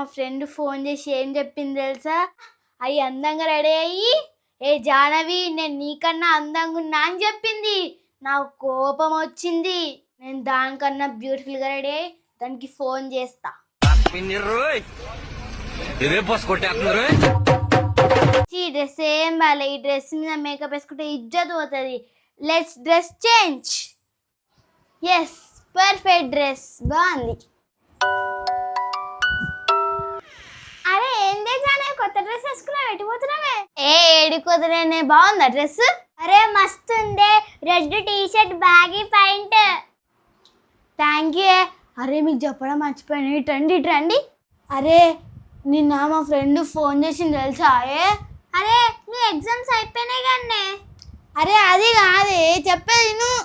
మా friend phone చేసి ఏం చెప్పింది తెలుసా? అవి అందంగా రెడీ అయ్యి ఏ జానవి నేను నీకన్నా అందంగా ఉన్నా అని చెప్పింది. నాకు కోపం వచ్చింది. నేను దానికన్నా బ్యూటిఫుల్గా రెడీ అయ్యి దానికి ఫోన్ చేస్తా. ఈ డ్రెస్ ఏం బాలే, ఈ డ్రెస్ మీద మేకప్ వేసుకుంటే ఇజ్జత్ పోతుంది. Let's dress change. Yes, perfect dress, బాగుంది. అరే ఏందే జానే కొత్త డ్రెస్ వేసుకున్నావు, ఎటుపోతున్నావే? ఏడిపోతున్నానే, బాగుందా డ్రెస్? అరే మస్తు ఉందే, red T shirt baggy pant. Thank you. అరే మీకు చెప్పడం మర్చిపోయాను, ఇటండి ఇటండి. అరే నిన్న మా ఫ్రెండ్ ఫోన్ చేసింది తెలుసా? అరే నీ ఎగ్జామ్స్ అయిపోయినాయి కానీ. అరే అది కాదే, చెప్పేది నువ్వు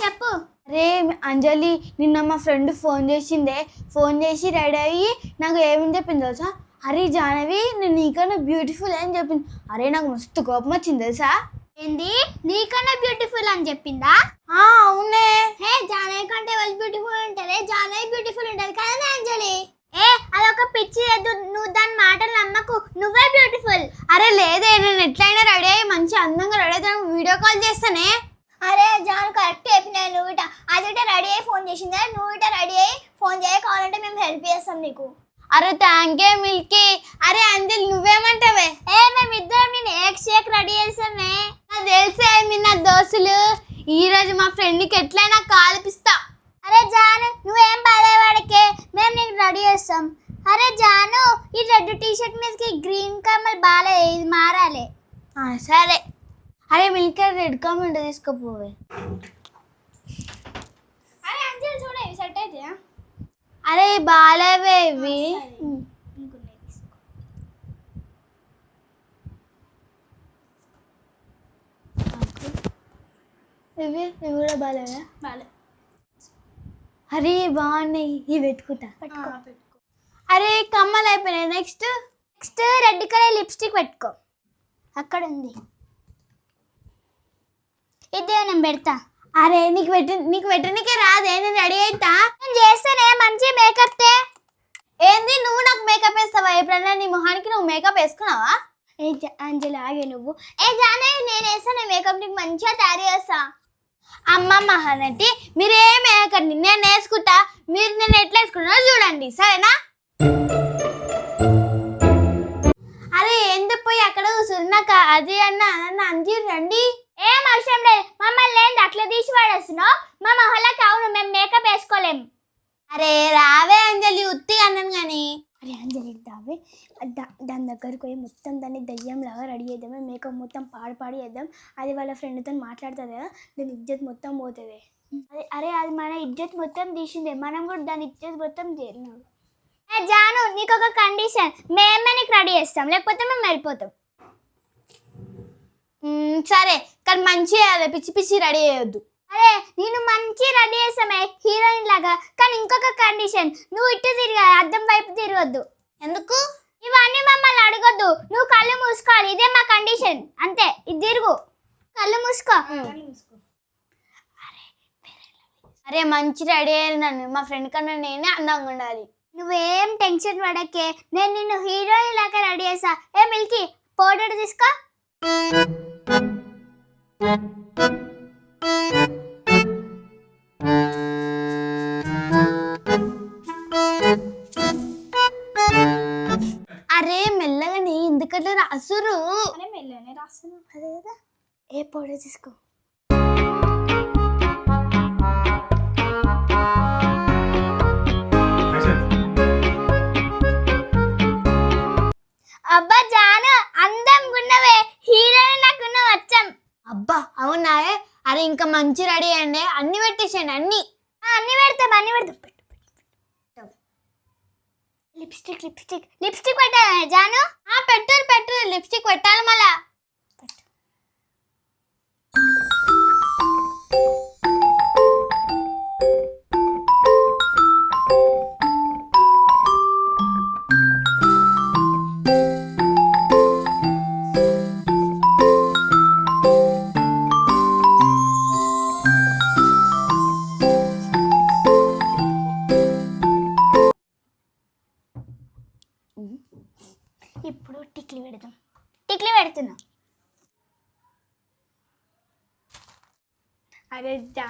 చెప్పు. అరే అంజలి, నిన్న మా ఫ్రెండ్ ఫోన్ చేసిందే, ఫోన్ చేసి రెడీ అయ్యి నాకు ఏమని చెప్పింది తెలుసా? అరే జానవి నేను నీకన్నా బ్యూటిఫుల్ అని చెప్పింది. అరే నాకు మస్తు కోపం వచ్చింది తెలుసా? ఏంది నీకన్నా బ్యూటిఫుల్ అని చెప్పిందా? అవునే. హే జానవి కంటే వాళ్ళు బ్యూటిఫుల్ ఉంటారే, జానవి బ్యూటిఫుల్ ఉంటుంది కదా అంజలి. అదొక పిచ్చి, నువ్వు దాని మాటలు నమ్మకు, నువ్వే బ్యూటిఫుల్. అరే లేదే, నేను ఎట్లయినా రెడీ అయ్యి మంచి అందంగా రెడీ అయితే వీడియో కాల్ చేస్తానే. అరే జాన్ కరెక్ట్ చెప్పినావు, నువ్వు ఇట అదిట రెడీ అయ్యి ఫోన్ చేసిందా, నువ్వు ఇట రెడీ అయ్యి ఫోన్ చేయ, కావాలంటే మేము హెల్ప్ చేస్తాం నీకు. అరే థ్యాంక్ యూ మిల్కీ. అరే అంజలి నువ్వేమంటావే? మేమిద్దరం నేను షేక్ రెడీ చేస్తామే. నాకు తెలిసే మీ నా దోస్తులు, ఈరోజు మా ఫ్రెండ్కి ఎట్లయినా కాల్పిస్తా. అరే జాను నువ్వేం బాధపడకే, మేము నీకు రెడీ చేస్తాం. అరే జాను ఈ రెడ్ టీ షర్ట్ మీదకి గ్రీన్ కమల్ బాలే, ఇది మారాలి. సరే. అరే మిల్కీ రెడ్ కమల్ తీసుకోపోవే. అరే అంజలి చూడే సెట్ అయితే. అరే బాలేవే ఇవి. ఇవి కూడా బాలేవా? బాలే. అరే బాగున్నాయి, ఇవి పెట్టుకుంటా. అరే కమ్మలు అయిపోయినాయి. నెక్స్ట్ రెడ్ కలర్ లిప్స్టిక్ పెట్టుకో, అక్కడ ఉంది. ఇదే నేను పెడతా. అరే నీకు పెట్టనీకే రాదే, నేను రెడీ అవుతా. నేను చేస్తానే మంచి మేకప్. ఏంది నువ్వు నాకు మేకప్ వేస్తావా? ఎప్పుడన్నా నీ మొహానికి నువ్వు మేకప్ వేసుకున్నావా? అంజలి ఆగే నువ్వు. జానే నేను వేస్తాను మేకప్, నీకు మంచిగా తయారు చేస్తా. అమ్మ మహానటి మీరేం వేయకండి, నేను వేసుకుంటా. మీరు నేను ఎట్లా వేసుకున్నారో చూడండి, సరేనా? అరే ఎందుకు పోయి అక్కడ కూర్చుని నాకు అది అన్న అంజీ రండి. ఏం అవసరం లేదు, మమ్మల్ని ఏంది అట్లా తీసి పడేస్తున్నావు? మా మొహల్లోకి అవును మేము మేకప్ వేసుకోలేము. అరే రావే అంజలి, ఉత్తి అన్నాను కానీ. అరే అంజలి దావే, దాని దగ్గరకు పోయి మొత్తం దాన్ని దయ్యంలాగా రెడీ చేద్దామే, మేకప్ మొత్తం పాడి చేద్దాం. అది వాళ్ళ ఫ్రెండ్తో మాట్లాడుతుంది కదా, దాని ఇజ్జత్ మొత్తం పోతుంది. అరే అది మన ఇజ్జత్ మొత్తం తీసిందే, మనం కూడా దాని ఇజ్జత్ మొత్తం చేరినాడు. జాను నీకు ఒక కండిషన్, మేమే నీకు రెడీ చేస్తాం, లేకపోతే మేము వెళ్ళిపోతాం. సరే కానీ మంచిగా పిచ్చి పిచ్చి రెడీ చేయొద్దు. అరే నేను మంచి రెడీ చేస్తామే హీరోయిన్ లాగా, కానీ ఇంకొక కండిషన్, నువ్వు ఇటు తిరగా అద్దం వైపు తిరగొద్దు. ఎందుకు? ఇవన్నీ మమ్మల్ని అడగొద్దు, నువ్వు కళ్ళు మూసుకోవాలి, ఇదే మా కండిషన్. అంతే, ఇది తిరుగు, కళ్ళు మూసుకో. అరే మంచి రెడీ అయ్యాను, మా ఫ్రెండ్ కన్నా నేనే అందంగా ఉండాలి. నువ్వేం టెన్షన్ పడకే, నేను నిన్ను హీరోయిన్ లాగా రెడీ చేస్తా. మిల్కీ పౌడర్ తీసుకో. అరే మెల్లగానే ఎందుకంటే రాసురు. మెల్లగానే రాస్తున్నా అదే కదా. ఏ పౌడర్ తీసుకో. అబ్బా జాను అందంగా ఉన్నవే, హీరోయిన్ నాకున్న వచ్చం. అబ్బా అవునా? అరే ఇంకా మంచి రెడీ అయ్యండి, అన్ని పెట్టేసాను. అన్ని పెడతాం. లిప్స్టిక్ పెట్టాలి జాను. పెట్టు లిప్స్టిక్ పెట్టాలి మళ్ళా.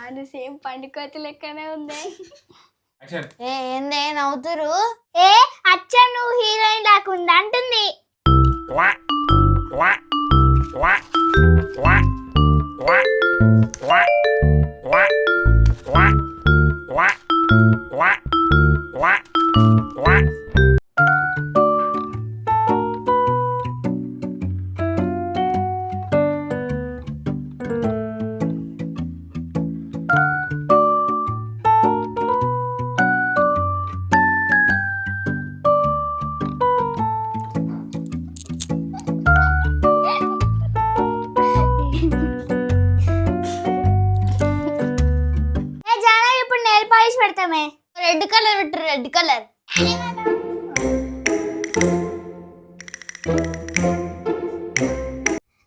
జాను సేమ్ పండుకోతి లెక్కనే ఉంది. యాక్షన్. ఏందే నవ్వుతురు? ఏ అచ్చం నువ్వు హీరోయిన్ లాకుంది అంటుంది. ఇప్పుడు నెయిల్ పాలిష్ పెడతామే. రెడ్ కలర్ పెట్టు, రెడ్ కలర్.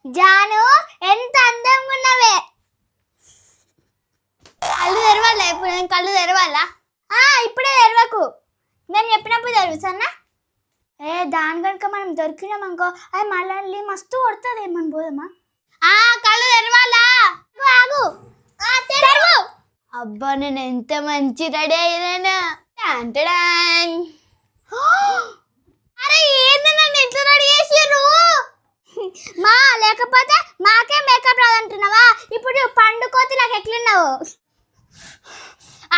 జాను ఎంత అందంగా ఉన్నవే. కళ్ళు తెరవాలా? ఇప్పుడు నేను కళ్ళు తెరవాలా? ఇప్పుడే తెరవకు, నేను చెప్పినప్పుడు తెరువు సన్నా. దాని కనుక మనం దొరికినాం అనుకో అది మళ్ళీ మస్తు కొడుతుంది. ఏమని పోదమ్మా? కళ్ళు తెరవాలా? ఆగు. తెరువు. అబ్బా నేను ఎంత మంచి రెడీ అయ్యాను. అరే ఏంది నన్ను ఎంత రెడీ చేసారు? మా లేకపోతే మాకే మేకప్ రాదంటున్నావా? ఇప్పుడు పండుకోతి నాకు ఎట్లున్నావు?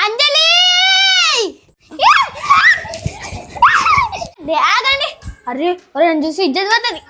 అంజలి ఆగండి. అరే నన్ను చూసి ఇజ్జత్ పోతుంది.